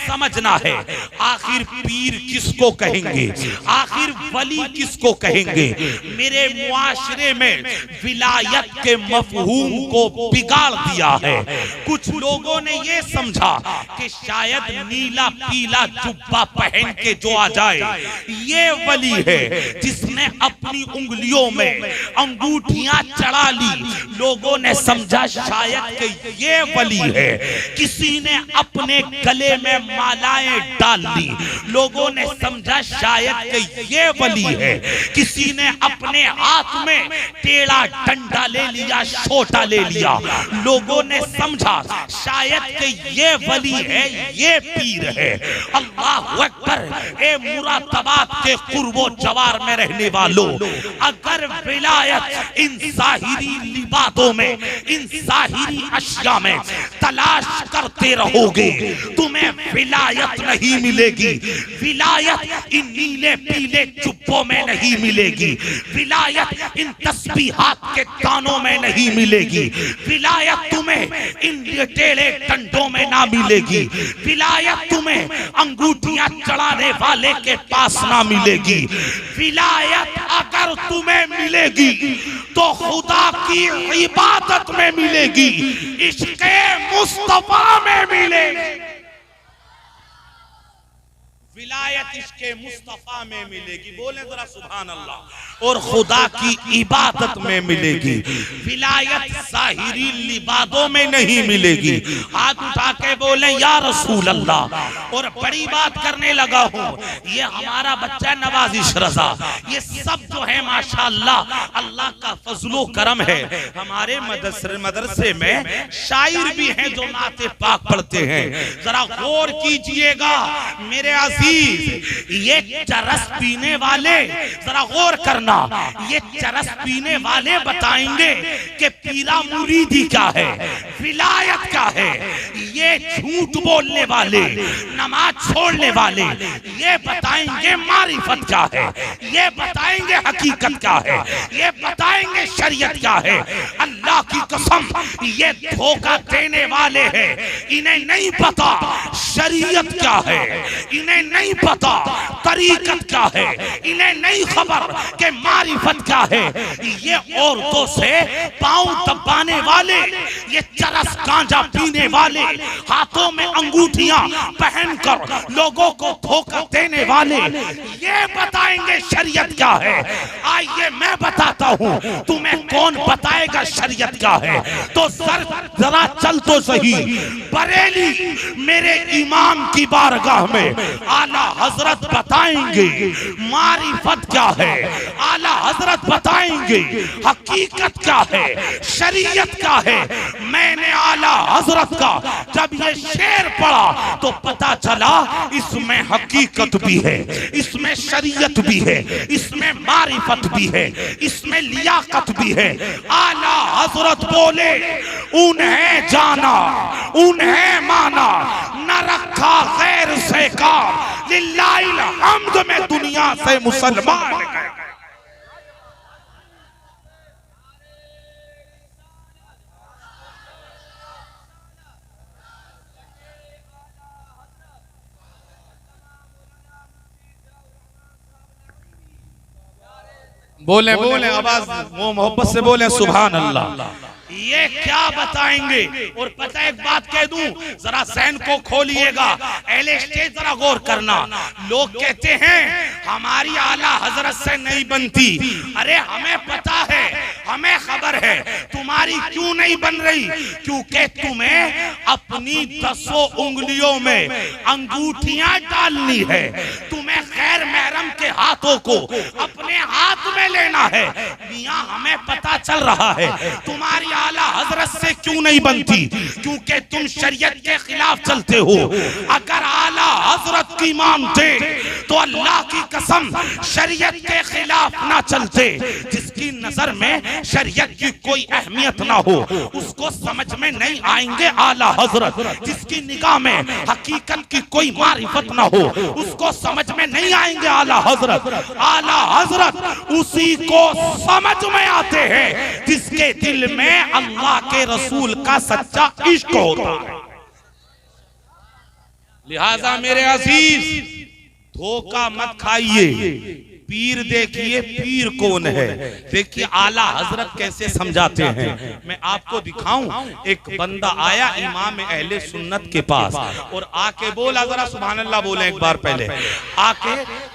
समझना है आखिर पीर किसको कहेंगे, आखिर वली किसको कहेंगे। मेरे मुआशरे में विलायत के मफहूम को बिगाड़ दिया है। कुछ लोगों ने ये समझा कि शायद नीला पीला जुब्बा पहन के जो आ जाए ये वली है, जिसने अपनी उंगलियों में अंगूठियां चढ़ा ली। लोगों ने समझा शायद कि ये वली है। किसी ने अपने गले में मालाएं डाल ली, लोगों ने समझा शायद कि ये वली है। किसी ने अपने हाथ में टेढ़ा डंडा ले लिया, छोटा ले लिया, लोगों ने समझा शायद कि ये वली है, ये पीर है। अल्लाह अकबर। ए मुरादाबाद के कुर्बो जवार में रहने वालों, अगर विलायत इन ज़ाहिरी लिबासों में, इन ज़ाहिरी अशिया में तलाश करते रहोगे, तुम्हें विलायत नहीं मिलेगी। विलायत इन नीले पीले जुब्बों में नहीं मिलेगी। विलायत इन तस्बीहात के दानों में नहीं मिलेगी। विलायत तुम्हें इन टेढ़े डंडों में ना मिलेगी। विलायत तुम्हें अंगूठियां चढ़ाने वाले के पास ना मिलेगी। विलायत अगर तुम्हें मिलेगी तो खुदा की इबादत में मिलेगी, इश्क़े मुस्तफा में मिलेगी। विलायत इश्क़े मुस्तफा में मिलेगी, बोले जरा सुभान अल्लाह। और खुदा की इबादत में मिलेगी। विलायत ज़ाहिरी लिबासों में नहीं मिलेगी। हाथ उठा के बोले या रसूल अल्लाह। और बड़ी बात करने लगा हूँ, ये हमारा बच्चा नवाजिश रजा, ये सब जो है माशाअल्लाह अल्लाह का फजलो करम है। हमारे मदरसे में शायर भी हैं जो नाते पाक पढ़ते हैं। जरा गौर कीजिएगा मेरे अजीज, ये चरस पीने वाले, जरा गौर करना, ये चरस पीने वाले बताएंगे कि पीरा मुरीदी क्या है, विलायत क्या है। ये झूठ बोलने वाले, नमाज छोड़ने वाले, ये बताएंगे मारिफत क्या है, ये बताएंगे हकीकत क्या है, ये बताएंगे शरीयत क्या है। अल्लाह की कसम, ये धोखा देने वाले हैं। इन्हें नहीं पता शरीयत क्या है, इन्हें नहीं पता तरीकत क्या है, इन्हें नहीं खबर कि मारिफत क्या है। ये औरतों से पांव दबाने वाले, ये चरस गांजा पीने वाले, हाथों में अंगूठियां पहनकर लोगों को धोखा देने वाले, ये बताएंगे शरीयत क्या है। आइए मैं बताता हूं, तुम्हें कौन बताएगा शरीयत क्या है। तो जरा चल तो सही बरेली मेरे इमाम की बारगाह में आला हजरत बताएंगे मारिफत क्या है, आला हजरत बताएंगे हकीकत क्या है, शरीयत क्या है। मैंने आला हजरत का जब ये शेर पढ़ा तो पता चला इसमें हकीकत भी है, इसमें शरीयत भी है, इसमें मारिफत भी है, इसमें लियाकत भी है। आला हजरत बोले उन्हें जाना, उन्हें माना, न रखा गैर से कार, लिल्लाहिल हम्द में दुनिया से मुसलमान गए। बोले बोले आवाज मोहब्बत से बोले सुभान अल्लाह। ये क्या बताएंगे। और पता एक बात कह दूं, जरा सहन को खोलिएगा, एले स्टेज जरा गौर करना। लोग कहते हैं हमारी आला हजरत से नहीं बनती। अरे हमें पता है, हमें खबर है तुम्हारी क्यों नहीं बन रही, क्योंकि तुम्हें अपनी 10 उंगलियों में अंगूठियां डालनी है। तुम्हें गैर महरम के हाथों को अपने हाथ में लेना है। मियां हमें पता चल रहा है तुम्हारी आला हजरत से क्यों नहीं बनती, क्योंकि तुम शरीयत के खिलाफ चलते हो। अगर आला हजरत की मानते तो अल्लाह की कसम शरीयत के खिलाफ ना चलते। जिसकी नजर में शरीयत की कोई अहमियत ना हो उसको समझ में नहीं आएंगे आला हजरत। जिसकी निगाह में हकीकत की कोई मारिफत ना हो उसको समझ में नहीं आएंगे आला हजरत। आला हजरत उसी को समझ में आते हैं जिसके दिल में अल्लाह के रसूल का सच्चा इश्क होता है। लिहाजा मेरे अजीज, धोखा मत खाइए। पीर देखिए, पीर कौन है। देखिए आला हजरत कैसे समझाते हैं। मैं आपको दिखाऊं। एक बंदा आया इमाम अहले सुन्नत के पास और आके बोला, जरा सुभान अल्लाह बोले एक बार पहले।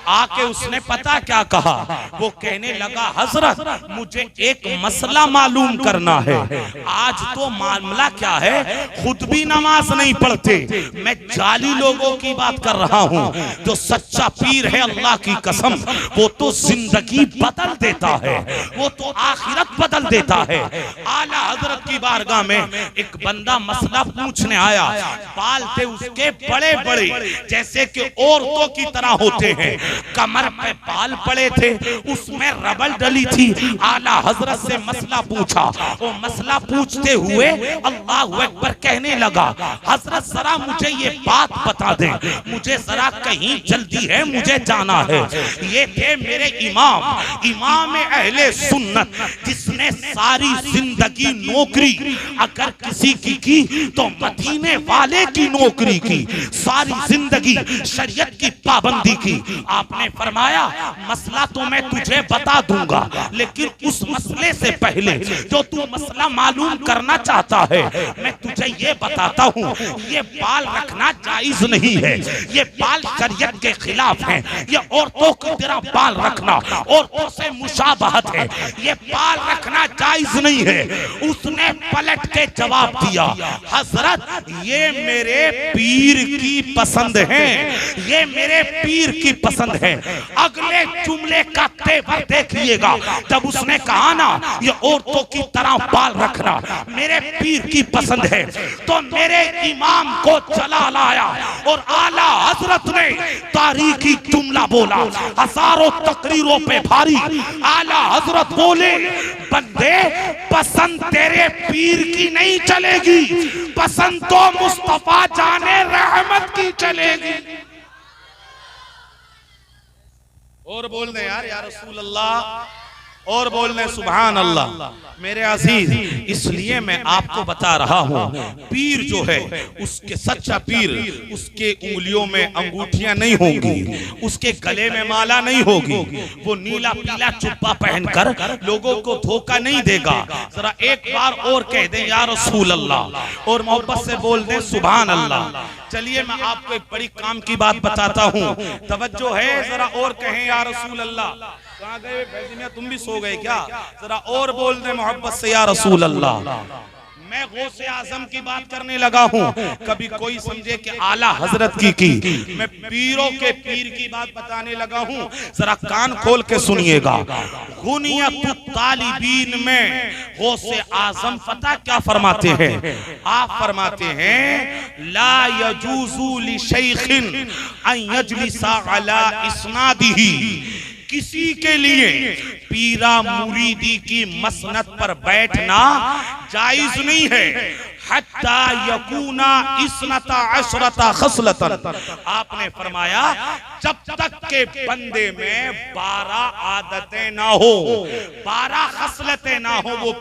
आके उसने पता क्या कहा, वो कहने लगा हजरत मुझे एक मसला मालूम करना है। आज तो मामला क्या है, खुद भी नमाज नहीं पढ़ते, मैं जाली लोगों की बात कर रहा हूँ। जो सच्चा पीर है अल्लाह की कसम, वो तो जिंदगी बदल देता है, वो तो आखिरत बदल देता है। आला हजरत की बारगाह में एक बंदा मसला पूछने आया। बाल थे उसके बड़े बड़े, जैसे कि औरतों की तरह होते हैं, कमर पे बाल पड़े थे, उसमें रबड़ डली थी। आला हजरत से मसला पूछा। वो मसला पूछते हुए अल्लाहु अकबर कहने लगा, हजरत जरा मुझे ये बात बता दें, मुझे जरा कहीं जल्दी है, मुझे जाना है। ये थे मेरे इमाम अहले सुन्नत, जिसने सारी जिंदगी नौकरी अगर किसी की तो मदीने वाले की नौकरी की, सारी जिंदगी शरीयत की पाबंदी की। आपने फरमाया मसला तो मैं तुझे बता दूंगा, लेकिन उस मसले से पहले जो तू मसला मालूम करना चाहता है, मैं तुझे ये बताता हूँ। ये बाल रखना जायज नहीं है, ये बाल शरीयत के खिलाफ है। ये औरतों की तरह बाल रखना औरतों से मुशाबहत है, ये बाल रखना जायज नहीं है। उसने पलट के जवाब दिया, हजरत ये मेरे पीर की पसंद है, ये मेरे पीर की पसंद है। अगले जुमले का तेवर देखिएगा, जब उसने कहा ना ये औरतों की तरह बाल रखना मेरे पीर की पसंद है, तो मेरे इमाम को जला लाया और आला हजरत ने तारीखी जुमला बोला, हजारों तकरीरों पे भारी। आला हजरत बोले, बंदे पसंद तेरे पीर की नहीं चलेगी, पसंद तो मुस्तफा जाने रहमत की चलेगी। और बोल दे यार या रसूल अल्लाह, और बोल दे सुभान अल्लाह। मेरे अजीज, इसलिए मैं आपको बता रहा हूँ, पीर जो है उसके सच्चा पीर, उसके उंगलियों में अंगूठियां नहीं होंगी, उसके गले में माला नहीं होगी, वो नीला पीला जुब्बा पहनकर लोगों को धोखा नहीं देगा। जरा एक बार और कह दें या रसूल अल्लाह, और मोहब्बत से बोल दें सुभान अल्लाह। चलिए मैं आपको एक बड़ी काम की बात बताता हूँ, तवज्जो है, जरा और कहें या रसूल अल्लाह। कहाँ गए फैजी मियां, तुम भी सो गए क्या? जरा और बोल दे मोहब्बत से या रसूल अल्लाह। मैं गौसे आजम की बात करने लगा हूँ, कभी कोई समझे कि आला हजरत की मैं पीरों के पीर की बात बताने लगा हूँ। जरा कान खोल के सुनिएगा। गुनियतुत तालिबीन में गौसे आजम पता क्या फरमाते हैं? आप फरमाते हैं, ला यजूजु लिशैखिन अन यजलिसा अला इस्नादिही, किसी के लिए पीरा मुरीदी की मसनद पर बैठना जायज नहीं है, हत्ता यकूना इस्नता अशरता खसलतन। आपने फरमाया जब तक के बंदे में 12 आदतें ना हो, 12 खसलतें ना हो, वो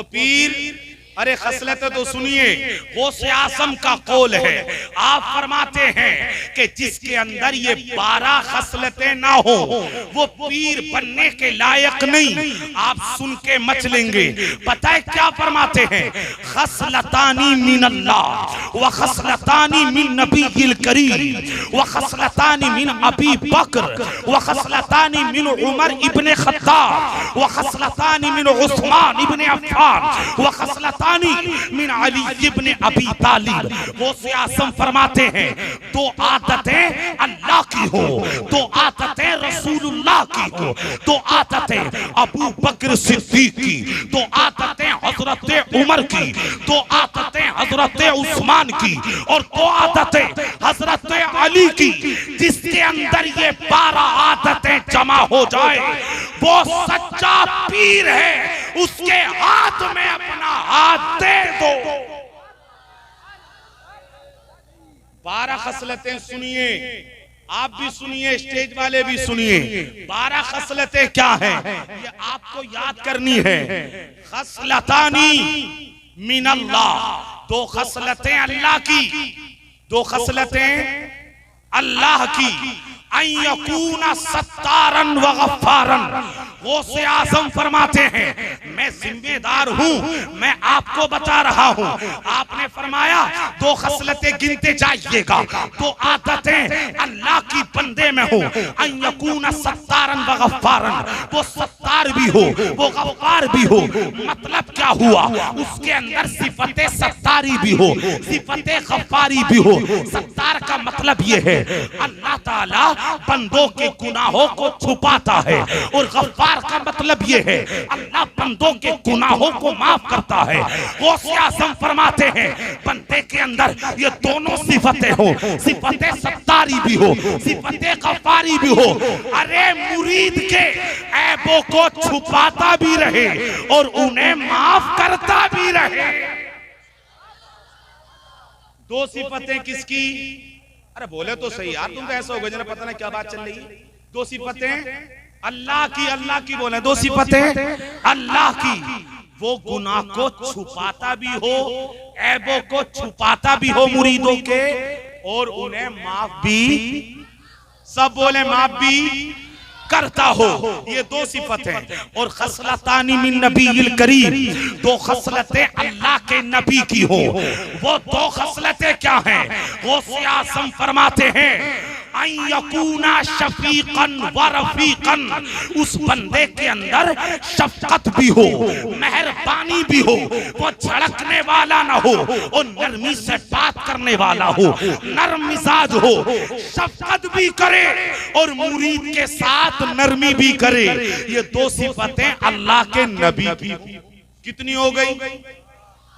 पीर अरे खसलतें तो सुनिए, गौसे आजम का कौल है। आप फरमाते हैं कि जिसके अंदर ये 12 खसलतें ना हो वो पीर बनने के लायक नहीं। आप सुन के मच लेंगे। पता है क्या फरमाते हैं? खसलतानी मिन अल्लाह व खसलतानी मिन नबील करीम व खसलतानी मिन अबी बकर व खसलतानी मिन उमर इब्ने खत्ताब व खसलतानी मिन उस्मान इब्ने अफ्फान व खसलतानी मिन अली इब्ने अबी तालिब। गौसे आज़म फरमाते हैं, 2 आदतें अल्लाह की हो, 2 आदतें रसूलुल्लाह की हो, 2 आदतें अबू बकर सिद्दीक की, 2 आदतें हजरत उमर की, 2 आदतें हजरत उस्मान की और 2 आदतें हजरत अली की। जिसके अंदर ये 12 आदतें जमा हो जाए वो सच्चा पीर है। उसके हाथ में अपना हाथ दे दो। 12 खसलतें सुनिए, आप भी सुनिए, स्टेज वाले भी सुनिए। 12 खसलतें क्या हैं ये आपको याद करनी है। खसलतानी मिन अल्लाह, दो खसलतें अल्लाह की, दो खसलतें अल्लाह की, अयकूना सत्तारन व गफ्फारन। गौसे आज़म फरमाते हैं मैं जिम्मेदार हूं, मैं आपको बता रहा हूं। आपने फरमाया दो खसलतें गिनते जाइएगा, दो आदतें अल्लाह की बंदे में हो, अयकूना सत्तारन व गफ्फारन, वो सत्तार भी हो वो गफ्फार भी हो। मतलब क्या हुआ, उसके अंदर सिफते सत्तारी भी हो सिफते गफ्फारी भी हो। सत्तार का मतलब ये है अल्लाह ताला बंदों के गुनाहों को छुपाता है, और गफ्फार का मतलब ये है अल्लाह बंदों के गुनाहों को माफ करता है। गौसे आज़म फरमाते हैं बंदे के अंदर ये दोनों सिफतें हो, सिफते सत्तारी भी हो सिफते गफ्फारी भी हो। अरे मुरीद के ऐबों को छुपाता भी रहे और उन्हें माफ करता भी रहे। दो सिफतें किसकी? अरे बोले तो सही यार, तुम कैसे हो गए, पता नहीं क्या बात चल रही है। दो सिफतें अल्लाह की, अल्लाह की बोले, दो सिफतें अल्लाह की। वो गुनाह को छुपाता भी हो, ऐबों को छुपाता भी हो मुरीदों के, और उन्हें माफ भी, सब बोले माफ भी करता हो। ये दो सिफतें। और खसलतानी मिन नबील करीम, दो खसलतें अल्लाह के नबी की हो। वो दो खसलतें क्या हैं? गौसे आज़म फरमाते हैं अयकूना शफीकन व रफीकन, उस बंदे के अंदर शफकत भी हो, मेहरबानी भी हो, वो झड़कने वाला ना हो और नरमी से बात करने वाला हो, नरम मिजाज हो, शफकत भी करे और मुरीद के साथ नरमी भी करे। ये दो सिफतें अल्लाह के नबी की। कितनी हो गई?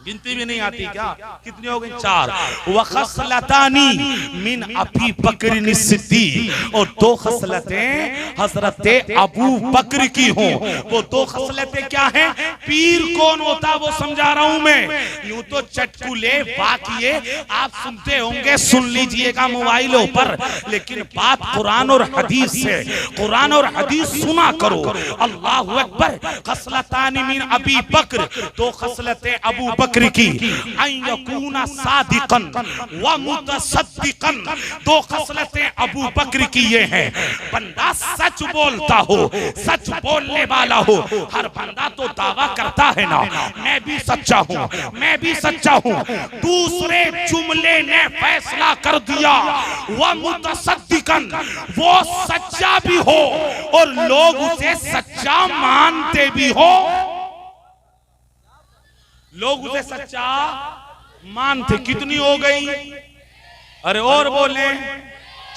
गिनती भी नहीं आती क्या? कितनी हो गई? चार। वखसलतानी मिन अबी बकर सिद्दीक, और दो खसलतें हजरत अबू बकर की हों। वो दो खसलतें क्या हैं? पीर कौन होता वो समझा रहा हूं मैं। यूं तो चटकुले बाकिए आप सुनते होंगे, सुन लीजिएगा मोबाइलों पर, लेकिन बात कुरान और हदीस से। कुरान और हदीस सुना करो। अल्लाहु अकबर। खसलतानी मिन अबी बकर, दो खसलतें अबू बकर की, अयकूना सादिकन व मुतसद्दिकन, दो खसलतें अबू बकर की ये हैं बंदा सच बोलता हो, सच बोलने वाला हो। हर बंदा तो दावा करता है ना मैं भी सच्चा हूं, मैं भी सच्चा हूं। दूसरे जुमले ने फैसला कर दिया व मुतसद्दिकन, वो सच्चा भी हो और लोग उसे सच्चा मानते भी हो, लोग उसे सच्चा मानते। कितनी हो गई? अरे और बोले,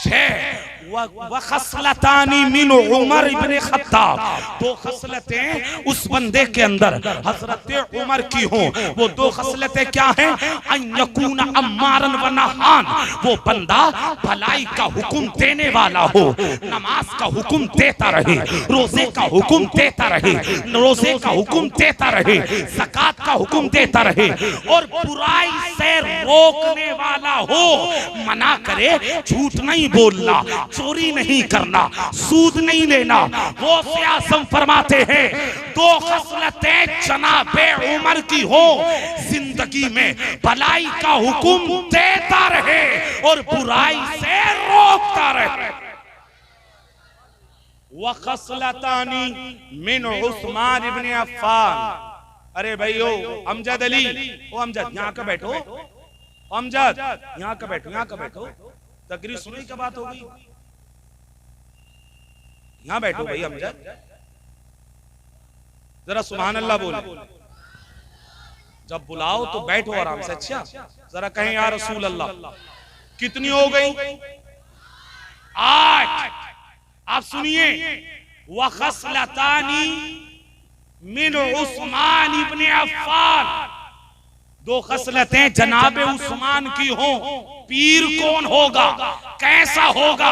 6। वखसलतानी मिन उमर इब्न खत्ताब, दो खसलतें उस बंदे के अंदर हजरत उमर की हों। वो दो खसलतें क्या हैं? अयकूना अम्मारन व नहान, वो बंदा भलाई का हुक्म देने वाला हो, नमाज का हुक्म देता रहे, रोजे का हुक्म देता रहे, रोजे का हुक्म देता रहे, ज़कात का हुक्म देता रहे, और बुराई से रोकने वाला हो, मना करे झूठ नहीं बोलना, चोरी नहीं करना, सूद नहीं लेना। गौसे आज़म फरमाते हैं दो खसलतें जनाबे उमर की हो, जिंदगी में भलाई का हुक्म देता रहे और बुराई से रोकता रहे। वखसलतानी मिन उस्मान इब्न अफ्फान। अरे भाइयो अमजद अली, ओ अमजद यहाँ का बैठो, अमजद यहाँ का बैठो, यहाँ का बैठो। तकरीर सुनी क्या बात हो गई? यहाँ बैठो भाई अमजद, जरा सुभान अल्लाह बोलो। जब बुलाओ तो बैठो आराम से। अच्छा जरा कहें या रसूल अल्लाह। कितनी हो गई? 8। आप सुनिए, वखसलतानी मिन उस्मान इब्न अफ्फान, दो खसलतें जनाबे उस्मान की हो। पीर कौन होगा, कैसा होगा,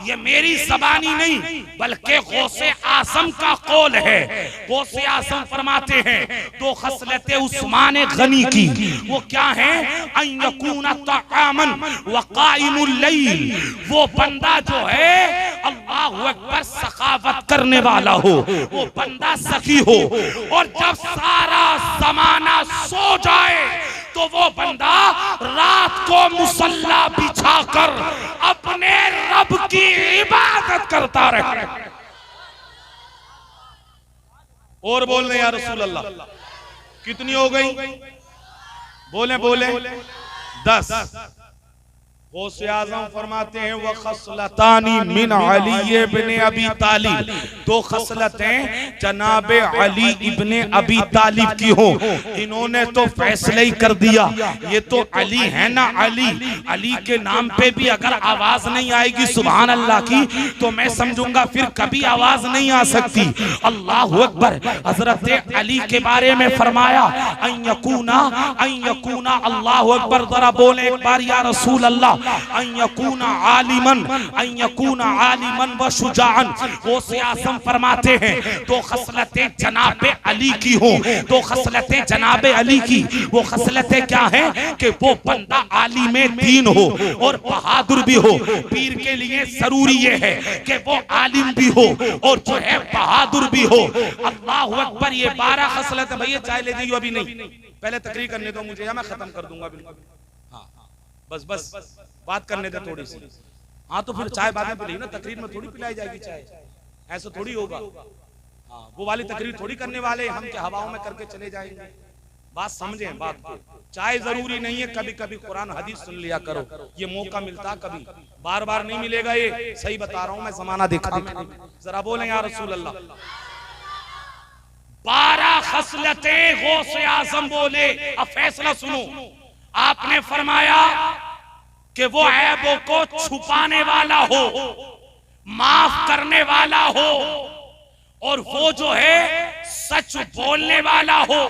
ये मेरी ज़बानी नहीं बल्कि गौसे आज़म का कौल है। गौसे आज़म फरमाते हैं दो खसलतें उस्मान गनी की, वो क्या है? अयकूना तआमन व काइमुल लैल, वो बंदा जो है अल्लाहु अकबर सखावत करने वाला हो, वो बंदा सखी हो, और जब सारा जमाना सो जाए तो वो बंदा रात को मुसल्ला बिछाकर अपने रब की इबादत करता रहे। और बोल रहे या रसूल अल्लाह, कितनी हो गई? बोले बोले 10। गौसे आज़म फरमाते हैं वह खसलतानी मिन अली इब्ने अबी तालिब, 2 खसलतें जनाबे अली इब्ने अबी तालिब की हो। इन्होंने तो फैसला ही कर दिया, ये तो अली है ना अली, अली के नाम पे भी अगर आवाज नहीं आएगी सुभान अल्लाह की तो मैं समझूंगा फिर कभी आवाज नहीं आ सकती। अल्लाह अकबर। हजरत अली के बारे में फरमाया अन यकूना अल्लाह अकबर, जरा बोले एक बार या रसूल अल्लाह। अन यकूना आलिमन व शुजाअन। गौसे आज़म फरमाते हैं 2 खसलतें जनाबे अली की हो, 2 खसलतें जनाबे अली की। वो खसलतें क्या हैं कि वो बंदा आलिमे दीन हो और बहादुर भी हो। पीर के लिए जरूरी ये है कि वो आलिम भी हो और जो है बहादुर भी हो। अल्लाह अकबर। ये 12 खसलतें। भैया चाय ले जाइए, अभी नहीं, पहले तकरीर करने दो मुझे या मैं खत्म कर दूंगा। हाँ बस बात करने दे थोड़ी सी। हाँ तो फिर चाय बाद में पिलाई ना, तकरीर में थोड़ी पिलाई जाएगी चाय, ऐसा थोड़ी होगा। हाँ वो वाली तकरीर थोड़ी करने वाले हम क्या हवाओं में करके चले जाएंगे। बात समझें बात को। चाय जरूरी नहीं है, कभी कभी कुरान हदीस सुन लिया करो, ये मौका मिलता कभी, बार बार नहीं मिलेगा। ये सही बता रहा हूं मैं, जमाना देखा। जरा बोले या रसूल अल्लाह। 12 खसलतें गौसे आज़म बोले। अब फैसला सुनो। आपने फरमाया कि वो ऐबों को छुपाने वाला हो, माफ करने वाला हो, और वो जो है सच बोलने वाला हो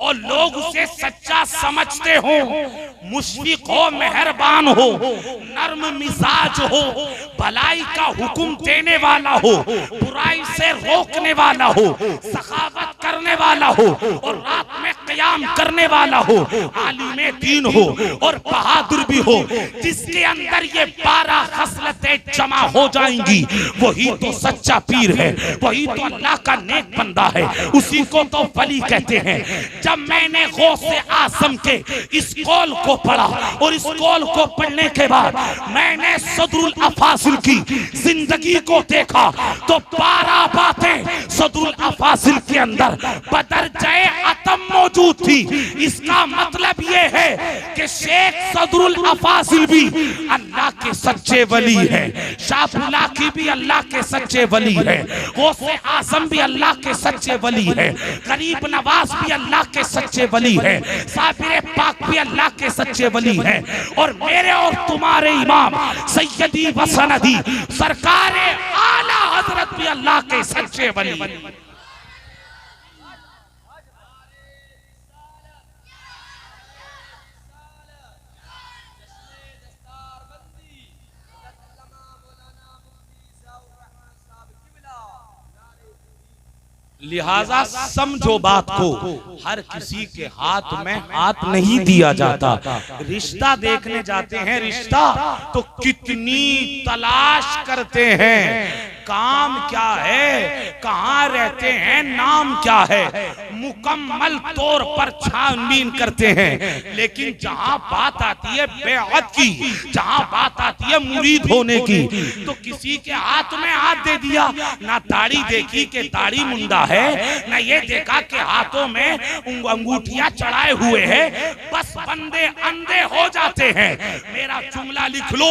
और लोग उसे सच्चा समझते हो, मुशफिक हो, मेहरबान हो, नर्म मिजाज हो, भलाई का हुक्म देने वाला हो, बुराई से रोकने वाला हो, सखावत करने वाला हो और रात में क़याम करने वाला हो, आलिमे दीन हो और बहादुर भी हो। जिसके अंदर ये 12 खसलतें जमा हो जाएंगी वही तो सच्चा पीर है, वही तो अल्लाह का नेक बंदा है, उसी को तो वली कहते हैं। जब मैंने गौसे आज़म के इस कौल को पढ़ा और इस कौल को पढ़ने के बाद मैंने सदरुल अफासिल की जिंदगी को देखा तो 12 बातें सदरुल अफासिल के अंदर बदरजाए अतम मौजूद थी। इसका मतलब ये है कि शेख सदरुल अफासिल भी अल्लाह के सच्चे वली है, शाहपुला की भी अल्लाह के सच्चे वली है, गौसे आज़म भी अल्लाह के सच्चे वली है, गरीब नवाज भी अल्लाह के सच्चे वली है, साबिर पाक भी अल्लाह के सच्चे वली है, और मेरे और तुम्हारे इमाम सैयदी व सनदी सरकार आला हजरत भी अल्लाह के सच्चे वली है। लिहाजा समझो बात को, हर किसी के हाथ में हाथ नहीं दिया जाता। रिश्ता देखने जाते हैं, रिश्ता तो कितनी तलाश करते हैं, काम क्या है, कहाँ रहते हैं, नाम क्या है, मुकम्मल तौर पर छानबीन करते हैं। लेकिन जहां बात आती है बेअत की, जहां बात आती है मुरीद होने की, तो किसी के हाथ में हाथ दे दिया, ना दाढ़ी देखी कि दाढ़ी मुंडा है, ना ये देखा कि हाथों में अंगूठियां चढ़ाए हुए हैं, बस बंदे अंधे हो जाते हैं। मेरा जुमला लिख लो,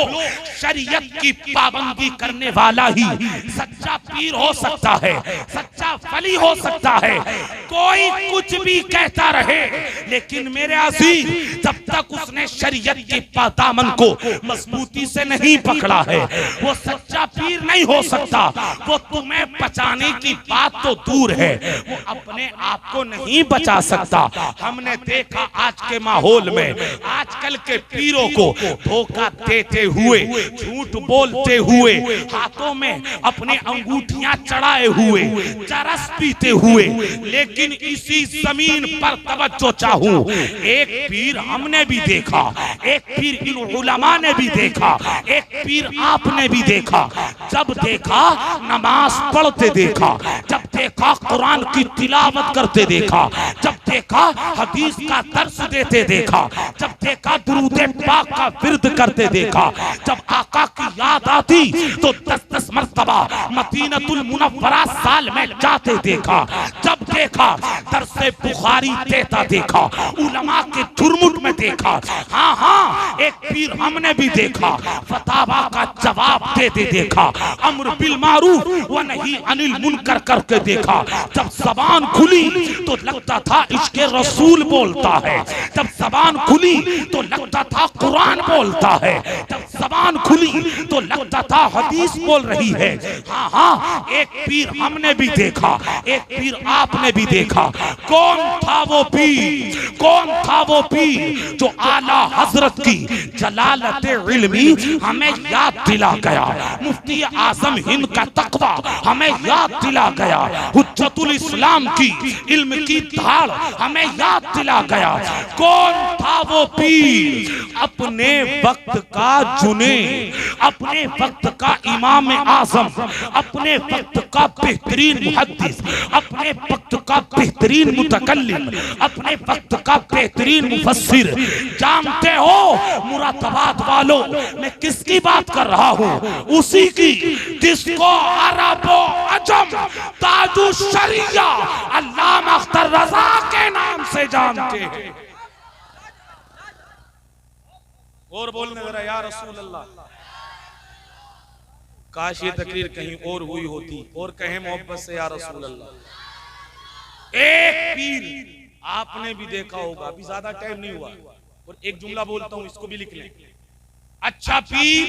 शरीयत की पाबंदी करने वाला ही सच्चा पीर हो सकता है, सच्चा वली हो सकता है। कोई कुछ भी कहता रहे, लेकिन मेरे अजीज जब तक उसने शरीयत के दामन को मजबूती से नहीं पकड़ा है वो सच्चा पीर नहीं हो सकता। वो तुम्हें बचाने की बात तो दूर है, वो अपने आप को नहीं बचा सकता। हमने देखा आज के माहौल में आजकल के पीरों को धोखा देते हुए, झूठ बोलते हुए, हाथों में अपने अंगूठियां चढ़ाए हुए, चरस पीते हुए। लेकिन इसी जमीन पर तवज्जो चाहूं, एक पीर हमने भी देखा, एक पीर इन उलमा ने भी देखा, एक पीर आपने भी देखा। जब देखा नमाज पढ़ते देखा, जब देखा कुरान की तिलावत करते देखा, जब देखा हदीस का दर्स देते देखा, जब देखा दुरूद पाक का विर्द करते देखा, जब आका की याद आती तो 10-10 मर्तबा मदीनतुल मुनव्वरा साल में जाते देखा, जब देखा दर्से बुखारी देता देखा, उलमा के झुरमुट में देखा। हाँ हाँ, एक पीर हमने भी देखा फतावा का जवाब देते देखा, अम्र बिल मारूफ व नही अनिल मुनकर करके देखा। जब जबान खुली तो लगता था इश्क़े रसूल बोलता है, जब जबान खुली तो लगता था कुरान बोलता है, जब जबान खुली तो लगता था हदीस बोल रही है। हाँ हाँ, एक पीर हमने भी देखा, एक पीर आपने भी देखा। कौन था वो पीर, कौन था वो पीर जो आला हजरत की जलालत इल्मी हमें याद दिला गया, मुफ्ती आजम हिंद का तकवा हमें याद दिला गया, हुज्जतुल इस्लाम की इल्म की धार हमें याद दिला गया। कौन था वो पीर, अपने वक्त का जुने, अपने वक्त का इमाम आजम, अपने वक्त का बेहतरीन मुहद्दिस, अपने वक्त का बेहतरीन मुतकल्लिम, अपने वक्त का बेहतरीन मुफस्सिर। जानते हो मुरादाबाद वालों, मैं किसकी बात कर रहा हूँ? उसी की जिसको अरबो अजम ताजु शरिया अल्लामा अख्तर रजा के नाम से जानते हैं। और बोलने जरा या रसूल अल्लाह। काश ये तकरीर कहीं और हुई होती और कहे मोहब्बत से या रसूल अल्लाह। एक पीर आपने भी देखा होगा, अभी ज्यादा टाइम नहीं हुआ, और एक जुमला बोलता हूं, इसको भी लिख लें। अच्छा पीर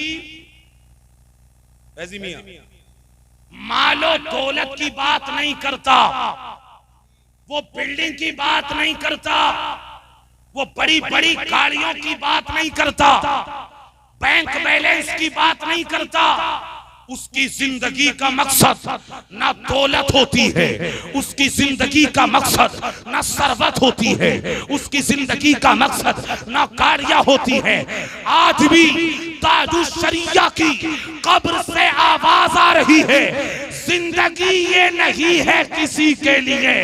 मियां मालो दौलत की बात नहीं करता, वो बिल्डिंग की बात नहीं करता, वो बड़ी बड़ी गाड़ियों की बात नहीं करता, बैंक बैलेंस की बात नहीं करता। उसकी जिंदगी का मकसद ना दौलत होती है, उसकी जिंदगी का मकसद ना सरवत होती है, उसकी जिंदगी का मकसद ना गाड़ियां होती है। आज भी ताजु शरिया की कब्र से आवाज आ रही है, जिंदगी ये नहीं है किसी के लिए,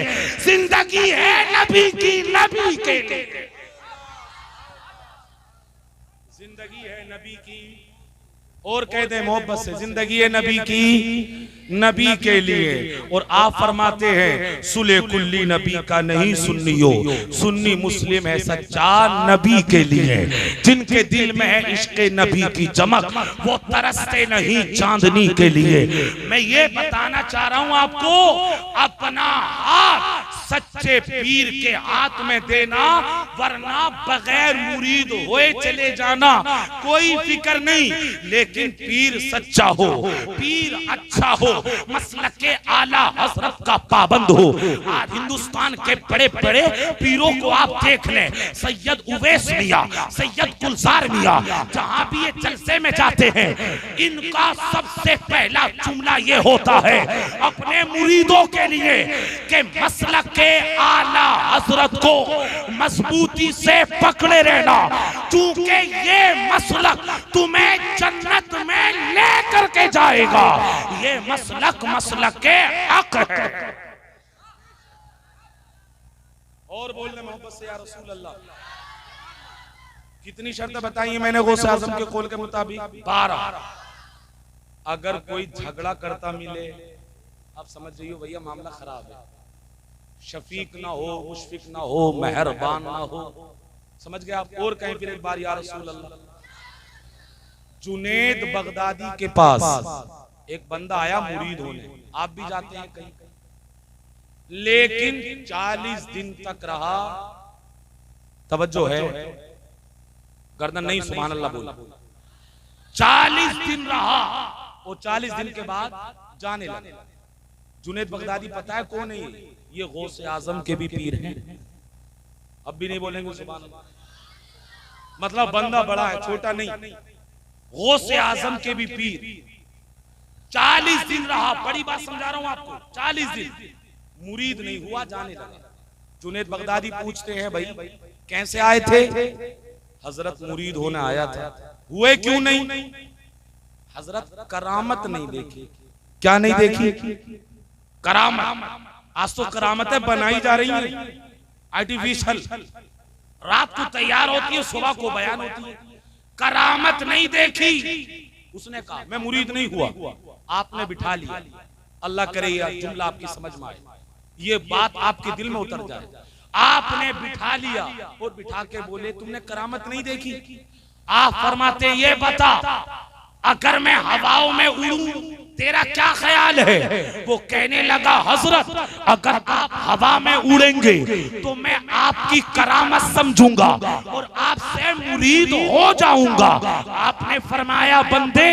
जिंदगी है नबी की, नबी के लिए। जिंदगी है नबी की, और कह दे मोहब्बत से, जिंदगी है नबी की, नबी के लिए। और आप फरमाते हैं सुले कुल्ली नबी का नहीं सुन्नियो, सुन्नी मुस्लिम है सच्चा नबी के लिए। जिनके दिल में है इश्क नबी की चमक, वो तरसते नहीं चांदनी के लिए। मैं ये बताना चाह रहा हूं आपको, अपना हाथ सच्चे पीर के हाथ में देना, वरना बगैर मुरीद होए चले जाना, कोई फिक्र नहीं। लेकिन पीर सच्चा हो, पीर अच्छा हो, मसलक के आला हजरत का पाबंद हो। आज हिंदुस्तान के बड़े बड़े पीरों को आप देख लें, सैयद उवैस मियां, सैयद गुलजार मियां, जहां भी ये जलसे में जाते हैं, इनका सबसे पहला जुमला ये होता है अपने मुरीदों के लिए कि मसलक के आला हजरत को मजबूती से पकड़े रहना, क्योंकि ये मसलक तुम्हें जन्नत में लेकर के जाएगा। ये मसलक मसलक के हक है। और बोलने मोहब्बत से या रसूल अल्लाह। कितनी शर्तें बताई मैंने गौसे आजम के कौल के मुताबिक? 12। अगर कोई झगड़ा करता मिले, आप समझ रही हो भैया मामला खराब है, शफीक ना हो, मुशफिक ना हो, मेहरबान ना हो, समझ गए आप? और कहीं फिर एक बार या रसूल अल्लाह। जुनेद बगदादी के पास एक बंदा आया मुरीद होने, आप भी जाते हैं कहीं, लेकिन 40 दिन तक रहा। तवज्जो है, गर्दन नहीं, सुभान अल्लाह बोला। 40 दिन रहा और 40 दिन के बाद जाने लगा। जुनेद बगदादी पता है कौन है ये? गौसे आजम के भी पीर हैं। अब भी नहीं बोलेंगे सुभान अल्लाह, मतलब बंदा बड़ा है, छोटा नहीं। गौसे आजम के भी पीर। 40 दिन रहा, बड़ी बात समझा रहा हूं आपको। 40 दिन मुरीद नहीं हुआ, जाने लगा। जुनेद बगदादी पूछते हैं भाई कैसे आए थे? हजरत मुरीद होने आया था। हुए क्यों नहीं? हजरत करामत नहीं देखी। क्या नहीं देखी? करामत। आज तो करामतें बनाई जा रही हैं, आर्टिफिशियल, रात को तैयार होती है, सुबह को बयान होती है। करामत नहीं देखी। उसने कहा मैं मुरीद नहीं हुआ, आपने बिठा लिया। अल्लाह करे यह जुमला आपकी समझ में आए, ये बात आपके दिल में उतर जाए। आपने बिठा लिया और बिठा के बोले तुमने करामत नहीं देखी। आप फरमाते ये बता, अगर मैं हवाओं में उड़ूं तेरा क्या ख्याल है? वो कहने लगा हजरत, अगर आप हवा में उड़ेंगे तो मैं आपकी करामत समझूंगा और आपसे मुरीद हो जाऊंगा। आपने फरमाया बंदे,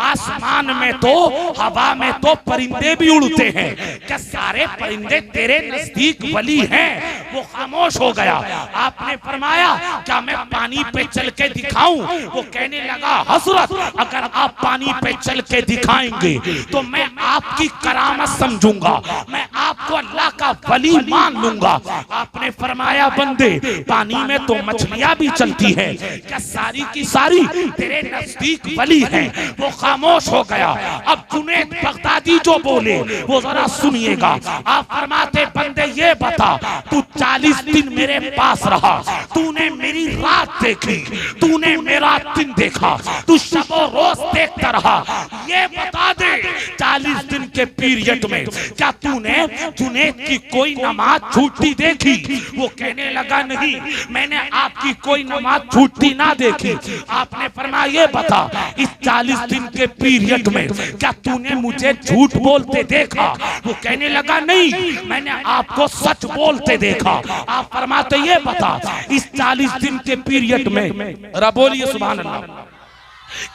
आसमान में तो हवा में तो परिंदे भी उड़ते हैं, क्या सारे परिंदे तेरे नजदीक वली हैं? वो खामोश हो गया। आपने फरमाया क्या मैं पानी पे चल के दिखाऊं? वो कहने लगा हजरत, अगर आप पानी पे चल के दिखाएंगे तो मैं आपकी करामत समझूंगा, मैं आपको अल्लाह का वली मान लूंगा। आपने फरमाया बंदे, पानी में तो मछलियां भी चलती है, क्या सारी की सारी तेरे नजदीक वली हैं? वो खामोश हो गया। अब जुनैद बगदादी जो बोले वो जरा सुनिएगा। आप फरमाते बंदे ये बता, तू 40 दिन मेरे पास रहा, तूने मेरी रात देखी, तूने मेरा दिन देखा, तू शबो रोज देखता रहा, ये बता दे 40 दिन के पीरियड में क्या तूने जुनैद की कोई नमाज छूटती देखी? वो कहने लगा नहीं, मैंने आपकी कोई नमाज छूटती ना देखी। आपने फरमाया ये बता, इस 40 दिन के पीरियड में क्या तूने मुझे झूठ बोलते देखा? वो कहने लगा नहीं, मैंने आपको सच बोलते देखा। आप फरमाते ये बता, इस 40 दिन के पीरियड में, बोलिए सुभान अल्लाह,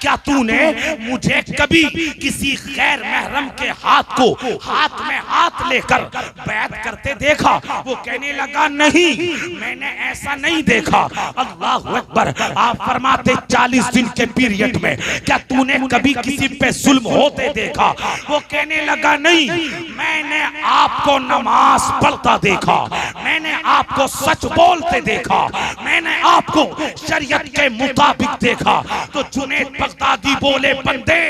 क्या तूने मुझे कभी किसी गैर महरम के हाथ को हाथ में हाथ लेकर बैत करते देखा? वो कहने लगा नहीं, मैंने ऐसा नहीं देखा। अल्लाह अकबर। आप फरमाते 40 दिन के पीरियड में क्या तूने कभी किसी पे जुल्म होते देखा? वो कहने लगा नहीं, मैंने आपको नमाज पढ़ता देखा, मैंने आपको सच बोलते देखा, मैंने आपको शरीयत के मुताबिक देखा। तो जुनैद बगदादी बोले बंदे,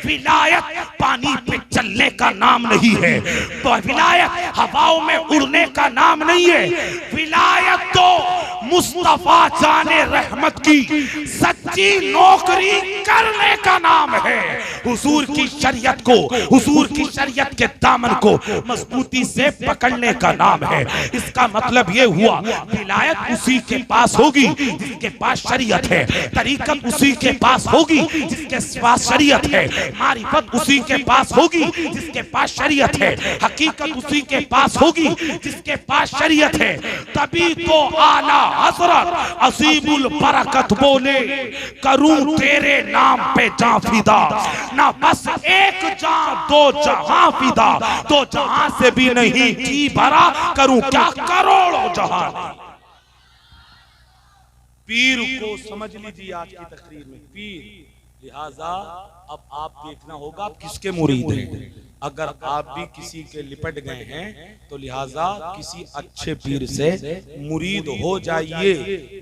विलायत पानी पे चलने का नाम नहीं है, विलायत हवाओं में उड़ने का नाम नहीं है, विलायत तो मुस्तफा जाने रहमत की सच्ची नौकरी करने का नाम है। हुजूर की शरीयत को, हुजूर की शरीयत के दामन को मजबूती से पकड़ने का नाम है। इसका मतलब ये हुआ विलायत उसी के पास होगी जिसके पास शरीयत है, तरीकत उसी के पास होगी जिसके पास शरीयत है, मारिफत उसी के पास होगी जिसके पास शरीयत है, हकीकत उसी के पास होगी जिसके पास शरीयत है। तभी तो आला हजरत अजीमुल बरकत बोले, करूं तेरे नाम पे जां फिदा, ना बस एक जां दो जहां फिदा, दो जहां से भी नहीं जी भरा, करूं क्या करोड़ों जहां। पीर को समझ लीजिए आज की तकरीर में, पीर। लिहाजा अब आप देखना होगा आप किसके मुरीद हैं। अगर आप भी किसी के लिपट गए हैं तो लिहाजा किसी अच्छे पीर से मुरीद हो जाइए,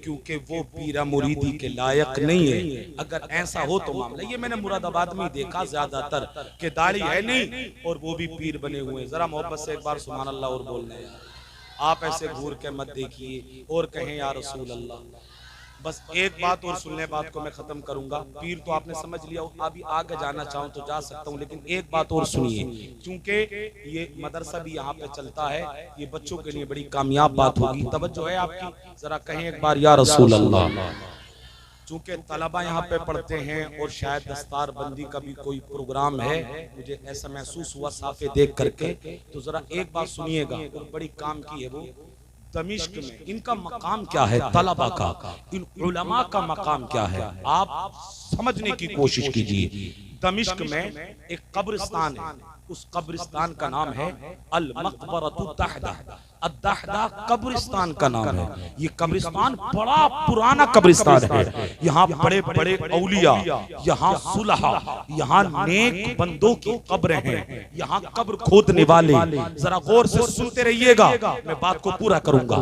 क्योंकि वो पीरा मुरीदी के लायक नहीं है। अगर ऐसा हो तो मामला ये मैंने मुरादाबाद में देखा ज्यादातर कि दाढ़ी है नहीं और वो भी पीर बने हुए हैं। जरा मोहब्बत से एक बार सुभान अल्लाह और बोलना यार, आप ऐसे घूर के मत देखिए और कहें या रसूल अल्लाह। बस एक बात और सुनने बात को मैं खत्म करूंगा। पीर तो आपने समझ लिया, अभी आगे जाना चाहूं तो जा सकता हूं, लेकिन एक बात और सुनिए, क्योंकि ये मदरसा भी यहाँ पे चलता है, ये बच्चों के लिए बड़ी कामयाब बात होगी। तवज्जो है आपकी, जरा कहें एक बार या रसूल अल्लाह। चूंकि तलबा यहाँ पे पढ़ते हैं और शायद दस्तार बंदी का भी कोई प्रोग्राम है, मुझे ऐसा महसूस हुआ साफे देख करके, तो जरा एक बात सुनिएगा और बड़ी काम की है वो। दमिश्क में इनका मकाम क्या है, तलबा का, इन उलमा का मकाम क्या है, आप समझने की कोशिश कीजिए। दमिश्क में एक कब्रिस्तान है, उस कब्रिस्तान का नाम है अल मकबरतु दहदा। अद्दहदा कब्रिस्तान का नाम है। ये कब्रिस्तान बड़ा पुराना कब्रिस्तान है। यहाँ बड़े बड़े औलिया, यहाँ सुलहा, यहाँ नेक बंदों की कब्रें हैं, यहाँ कब्र खोदने वाले, जरा गौर से सुनते रहिएगा, मैं बात को पूरा करूंगा।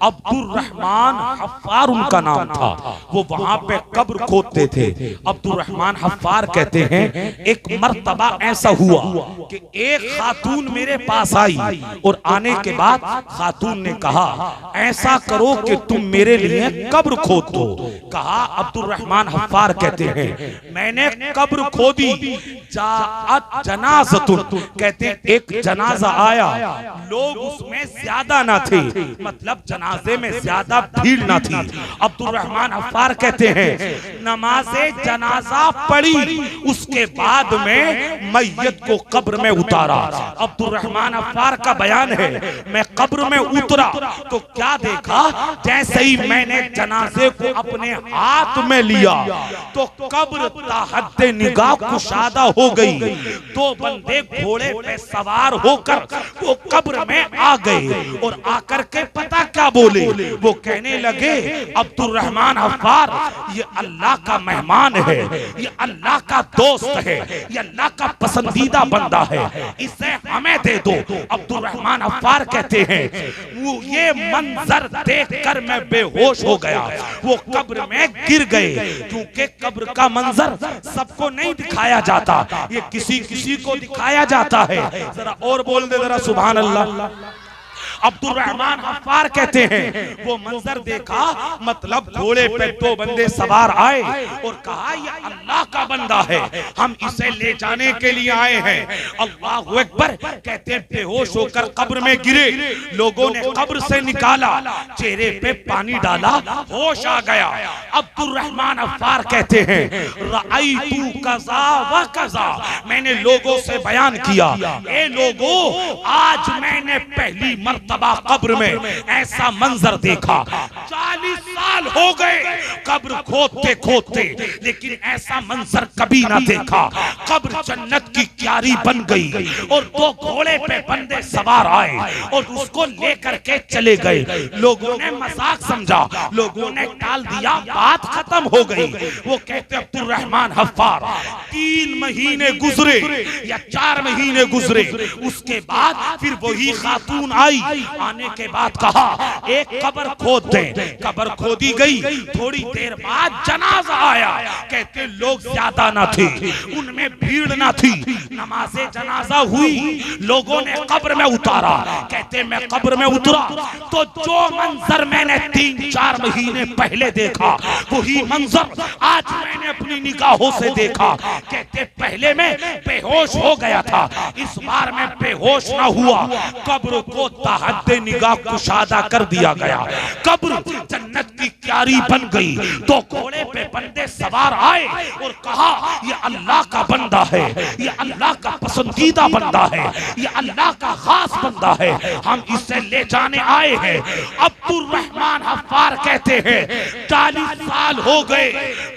अब्दुर्रहमान हफ्फार उनका नाम था, वो वहां पे कब्र खोदते थे। अब्दुर्रहमान हफ्फार कहते हैं एक मर्तबा ऐसा हुआ कि एक खातून मेरे पास आई और आने के बाद खातून ने कहा ऐसा करो कि तुम मेरे लिए कब्र खोद दो। कहा अब्दुल रहमान हफ्फार कहते हैं मैंने कब्र खोदी, जाअत जनाज़तुन, कहते हैं एक जनाजा आया, लोग उसमें ज्यादा ना थे, मतलब जनाजे में ज्यादा भीड़ ना थी। अब्दुल रहमान हफ्फार कहते हैं नमाजे जनाजा पढ़ी, उसके बाद में मैयत को कब्र में उतारा। अब्दुल रहमान हफ्फार का बयान है मैं कब्र में उतरा तो क्या देखा, जैसे ही मैंने जनाजे को अपने हाथ में लिया तो कब्र ताहद्दे निगाह कुशादा हो गई। दो बंदे घोड़े पे सवार होकर वो कब्र में आ गए और आकर के पता क्या बोले, वो कहने लगे अब्दुल रहमान हफ्फार ये अल्लाह का मेहमान है, ये अल्लाह का दोस्त है, ये अल्लाह का पसंदीदा बंदा है, इसे हमें दे दो। अब्दुल रहमान हफ्फार कहते हैं वो ये मंजर देखकर मैं बेहोश हो गया, वो कब्र में गिर गए, क्योंकि कब्र का मंजर सबको नहीं दिखाया जाता, ये किसी किसी को दिखाया जाता है। जरा और बोल दे जरा सुभान अल्लाह। अब्दुल रहमान हफ्फार कहते हैं वो मंजर देखा, मतलब घोड़े पे दो बंदे सवार आए और कहा ये अल्लाह का बंदा है, हम इसे ले जाने के लिए आए हैं। अल्लाहु अकबर, कहते हैं बेहोश होकर कब्र में गिरे, लोगों ने कब्र से निकाला, चेहरे पे पानी डाला, होश आ गया। अब्दुल रहमान हफ्फार कहते हैं रअयतु कज़ा व कज़ा, मैंने लोगों से बयान किया ए लोगों आज मैंने पहली मर्तबा कब्र में ऐसा मंजर देखा, 40 साल हो गए कब्र खोदते खोदते, लेकिन ऐसा मंजर कभी ना देखा। कब्र जन्नत की क्यारी बन गई और दो घोड़े पे बंदे सवार आए और उसको लेकर के चले गए। लोगों ने मजाक समझा, लोगों ने टाल दिया, बात खत्म हो गई। वो कहते अब्दुल रहमान हफ्फार 3 महीने गुजरे या 4 महीने गुजरे, उसके बाद फिर वही खातून आई, आने के बाद कहा एक कब्र खोद दें, कब्र खोदी गई। थोड़ी देर बाद जनाजा आया, कहते लोग ज्यादा ना थे, उनमें भीड़ ना थी, नमाज़े जनाजा हुई, लोगों ने कब्र में उतारा। कहते मैं कब्र में उतरा तो जो मंजर मैंने 3-4 महीने पहले देखा वही मंजर आज मैंने अपनी निगाहों से देखा। कहते पहले मैं बेहोश हो गया था, इस बार मैं बेहोश ना हुआ, कब्र को ताहद्दे निगाह कुशादा कर दिया गया, कब्र जन्नत की क्यारी बन गई। तो घोड़े पे बंदे सवार आए और कहा ये अल्लाह का बंदा है, ये अल्लाह का पसंदीदा बंदा है, ये अल्लाह का खास बंदा है, हम इसे ले जाने आए हैं। अब्दुल रहमान हफ्फार कहते हैं 40 साल हो गए,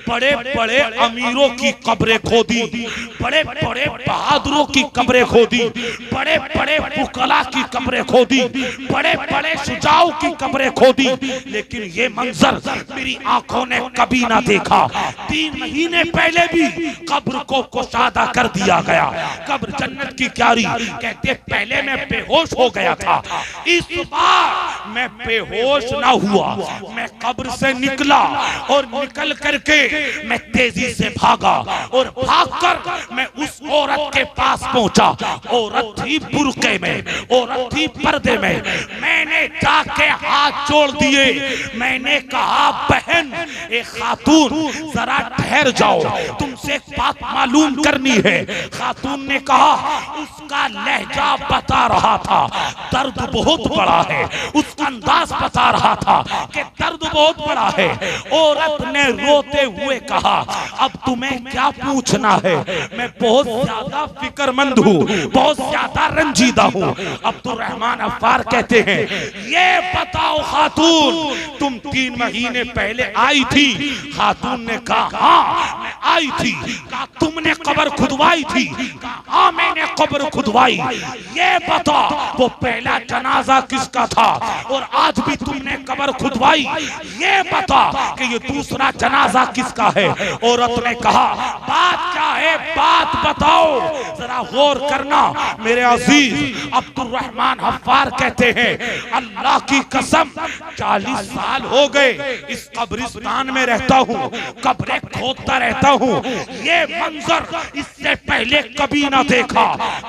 बड़े बड़े अमीरों की कब्रें खोदी, बड़े बड़े बहादुरों की कब्रें खोदी, बड़े बड़े फुकला की कब्रें खोदी, बड़े बड़े शुजाओं की कब्रें खोदी, लेकिन ये मंजर मेरी आंखों ने कभी ना देखा। 3 महीने पहले भी कब्र को कुशादा कर दिया गया, कब्र जन्नत की क्यारी। कहते पहले मैं बेहोश हो गया था, इस बार मैं बेहोश ना हुआ, मैं कब्र से निकला और निकल करके मैं तेजी से भागा और भागकर मैं उस औरत के पास पहुंचा। औरत थी बुर्के में, औरत थी पर्दे में। मैंने जाके हाथ जोड़ दिए, मैंने कहा बहन एक खातून जरा ठहर जाओ, तुमसे एक बात मालूम करनी है। खातून ने कहा, उसका लहजा बता रहा था दर्द बहुत बड़ा है, उसका अंदाज बता रहा था कि दर्द बहुत बड़ा है। औरत ने रोते हुए कहा अब तुम्हें क्या पूछना है, मैं बहुत ज्यादा फिक्रमंद हूँ, बहुत ज्यादा रंजीदा हूँ। अब्दुल रहमान हफ्फार कहते हैं ये बताओ खातून तुम 3 महीने पहले आई थी? खातून ने कहा हाँ मैं आई थी। कहा तुमने कब्र खुदवाई थी? कहा हाँ मैंने कब्र खुदवाई। ये बता वो पहला जनाजा किसका था और आज भी तुमने कब्र खुदवाई, ये बता कि ये दूसरा जनाजा किसका है। औरत ने कहा बात क्या है, बात बताओ, जरा गौर करना मेरे अजीज। अब्दुल रहमान हफ्फार कहते हैं अल्लाह की कसम 40 साल हो गए इस कब्रिस्तान में रहता हूँ, कब्रें खोदता रहता हूँ, ये मंजर इस जिसने पहले कभी ना देखा।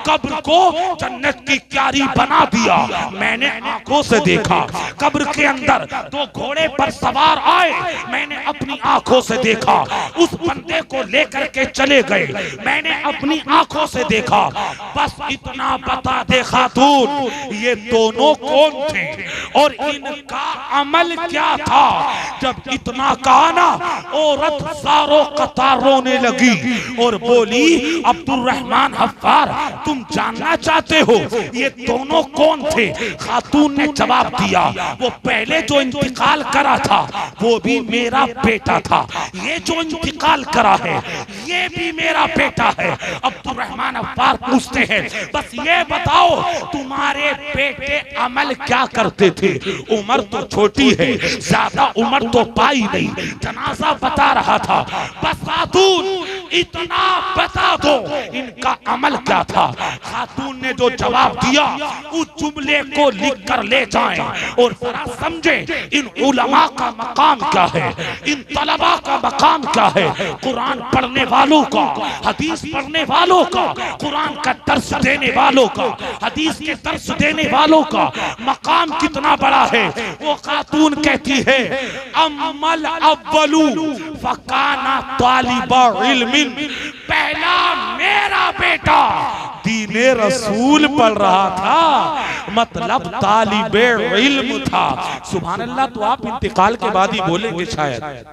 कब्र को जन्नत की क्यारी बना दिया, मैंने आंखों से देखा। कब्र के अंदर दो घोड़े पर सवार आए, मैंने अपनी आंखों से देखा। उस बंदे को लेकर के चले गए, मैंने अपनी आंखों से देखा। बस इतना बता दे खातून, ये दोनों कौन थे और इनका अमल क्या था? जब इतना कहा ना, औरत सारों कतार रोने लगी और बोली, अब्दुल रहमान हफ्फार, तुम जानना चाहते हो ये दोनों कौन थे? खातून ने जवाब दिया, वो पहले जो इंतकाल करा था वो भी मेरा बेटा था, ये जो इंतकाल करा है ये भी मेरा बेटा है। अब्दुल रहमान हफ्फार पूछते हैं, बस ये बताओ तुम्हारे बेटे अमल क्या करते थे? उम्र तो छोटी है, ज्यादा उम्र तो पाई नहीं, जनाजा बता रहा था। बस खातून इतना बता दो इनका अमल क्या था। खातून ने जो जवाब दिया उस जुमले को लिख कर ले जाएं और जरा समझे इन उलमा का मकाम क्या है, इन तलबा का मकाम क्या है। कुरान पढ़ने वालों का, हदीस पढ़ने वालों का, कुरान का दर्स देने वालों का, हदीस के दर्स देने वालों का मकाम कितना बड़ा है। वो खातून कहती है, अमल अव्वलू फकाना तालिबा इल्मिन, पहला मेरा बेटा दीने रसूल पढ़ रहा था, मतलब तालिबे इल्म था। सुभान अल्लाह। तो आप इंतकाल के बाद ही बोलेंगे शायद।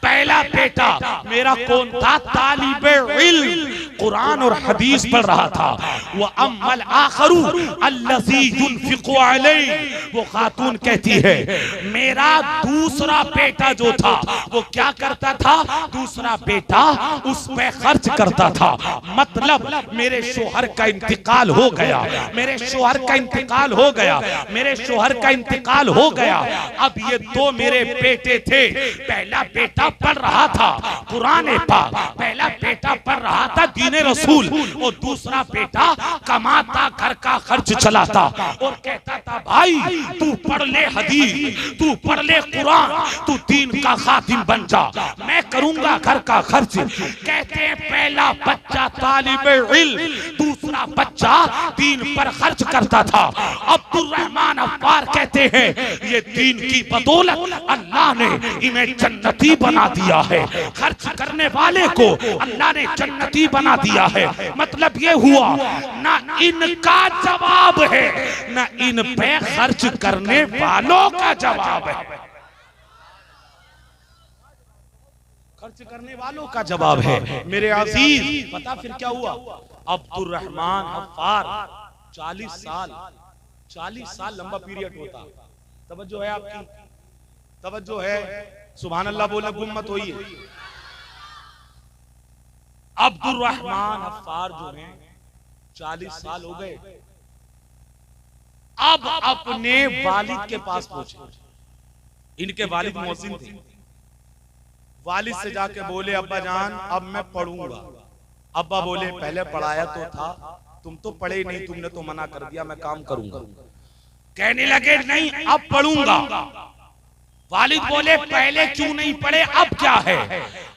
पहला बेटा मेरा कौन था? तालिबे इल्म, कुरान और हदीस पढ़ रहा था। वो अम्मल आखरू अल्लज़ी युनफ़िक़ु अलैहि, वो खातून कहती है मेरा दूसरा बेटा जो था वो क्या करता था? दूसरा बेटा उस पे खर्च करता था। मतलब मेरे शोहर का इंतकाल हो गया, मेरे शोहर का इंतकाल हो गया, मेरे शोहर का इंतकाल हो गया। अब ये दो मेरे बेटे थे। पहला बेटा पढ़ रहा था कुरान पाक, पहला बेटा पढ़ रहा था दीने रसूल, और दूसरा बेटा कमाता, घर का खर्च चलाता और कहता था भाई तू पढ़ ले हदीस, तू पढ़ ले कुरान, तू दीन का खातिम बन जा, मैं करूंगा घर का खर्च। कहते हैं पहला बच्चा तालिबे इल्म, दूसरा बच्चा दीन पर खर्च करता था। अब्दुल रहमान अफ्फार कहते हैं ये दीन की बदौलत अल्लाह ने इन्हें जन्नती बना दिया है। खर्च करने वाले को अल्लाह ने जन्नती बना दिया है। मतलब ये हुआ ना इनका जवाब है ना इन पे खर्च करने वालों का जवाब है। खर्च करने वालों का जवाब है। मेरे अजीज पता फिर क्या हुआ? अब्दुल रहमान हफ्फार 40 साल लंबा पीरियड होता। तवज्जो है आपकी? तवज्जो है? सुभान अल्लाह बोले, गुम्मत होइए। अब्दुल रहमान हफ्फार जो है 40 साल हो गए, अब अपने वालिद के पास पहुंचे। इनके वालिद मौसिन थे। वालिद से जाके बोले, अब्बा जान अब मैं पढ़ूंगा। अब्बा बोले पहले पढ़ाया तो था, तुम तो पढ़े नहीं, तुमने तो मना कर दिया, मैं काम करूंगा। कहने लगे नहीं अब पढ़ूंगा। वालिद बोले पहले क्यों नहीं पढ़े, अब क्या है?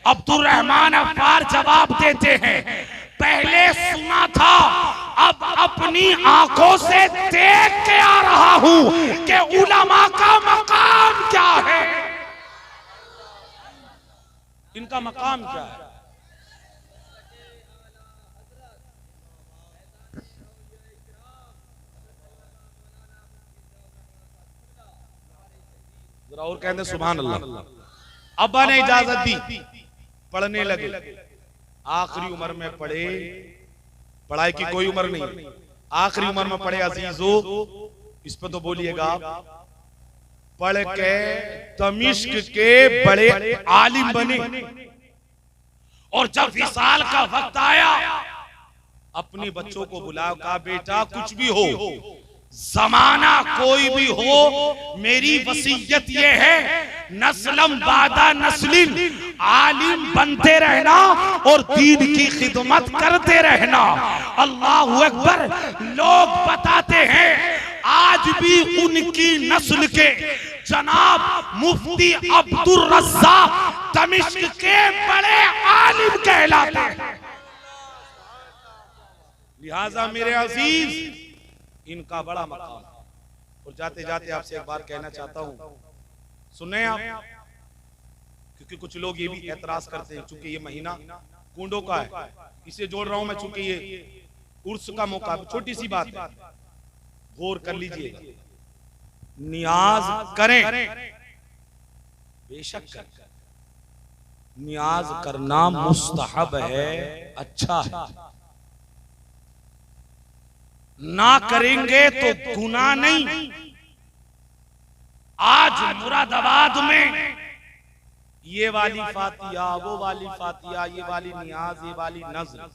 अब्दुल रहमान हफ्फार जवाब देते हैं पहले सुना था, अब अपनी आंखों से देख के आ रहा हूं कि उलमा का मकाम क्या है, इनका मकाम क्या है। और कहते सुभान अल्लाह। अब्बा ने इजाजत दी, पढ़ने लगे। आखिरी उम्र में पढ़े, पढ़ाई की कोई उम्र नहीं, आखिरी उम्र में पढ़े। अजीजों इस पे तो बोलिएगा, पढ़ के दमिश्क के बड़े आलिम बने। और जब विसाल का वक्त आया, अपने बच्चों को बुलाया, कहा बेटा कुछ भी हो, जमाना कोई भी हो, मेरी वसीयत ये है नस्लम बादा नस्लिन आलिम बनते रहना और दीन की खिदमत करते रहना। अल्लाहु अकबर। लोग बताते हैं आज भी उनकी नस्ल के जनाब मुफ्ती अब्दुल रज़्ज़ाक दमिश्क के बड़े आलिम कहलाते हैं। लिहाजा मेरे अजीज इनका बड़ा मकाम है। और जाते जाते आपसे एक बार कहना चाहता हूं, सुने आप, क्योंकि कुछ लोग ये भी एतराज करते हैं चूंकि ये महीना कुंडों का है, इसे जोड़ रहा हूं मैं चूंकि ये उर्स का मौका। छोटी सी बात है, गौर कर लीजिए। नियाज करें, बेशक करें, नियाज करना मुस्तहब है, अच्छा है। ना करेंगे तो गुनाह नहीं। आज मुरादाबाद में ये वाली फातिया, वो वाली फातिया, ये वाली नियाज, ये वाली नज़्र,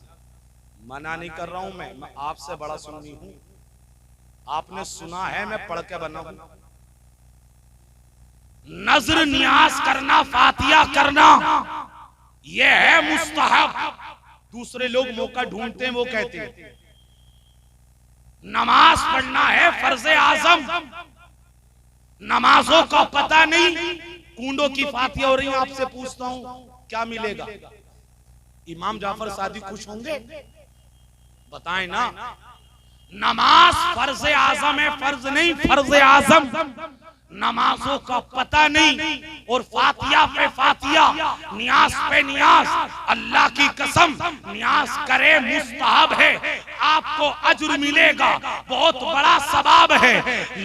मना नहीं कर रहा हूं मैं आपसे बड़ा सुन्नी हूं, आपने सुना है, मैं पढ़ के बना हूं। नज़्र नियाज करना, फातिया करना, ये है मुस्तहब। दूसरे लोग मौका ढूंढते हैं, वो कहते हैं नमाज पढ़ना है फर्ज आजम, नमाजों का पता नहीं, कूंडों की फातिया हो रही है। आपसे पूछता हूं क्या मिलेगा? इमाम जाफर सादिक खुश होंगे? बताएं ना। नमाज फर्ज आजम है, फर्ज नहीं, फर्ज आजम। नमाजों का पता नहीं और फातिया पे फातिया, नियाज पे नियाज। अल्लाह की कसम, नियाज करे मुस्तहब है, आपको अज्र मिलेगा, बहुत बड़ा सवाब है।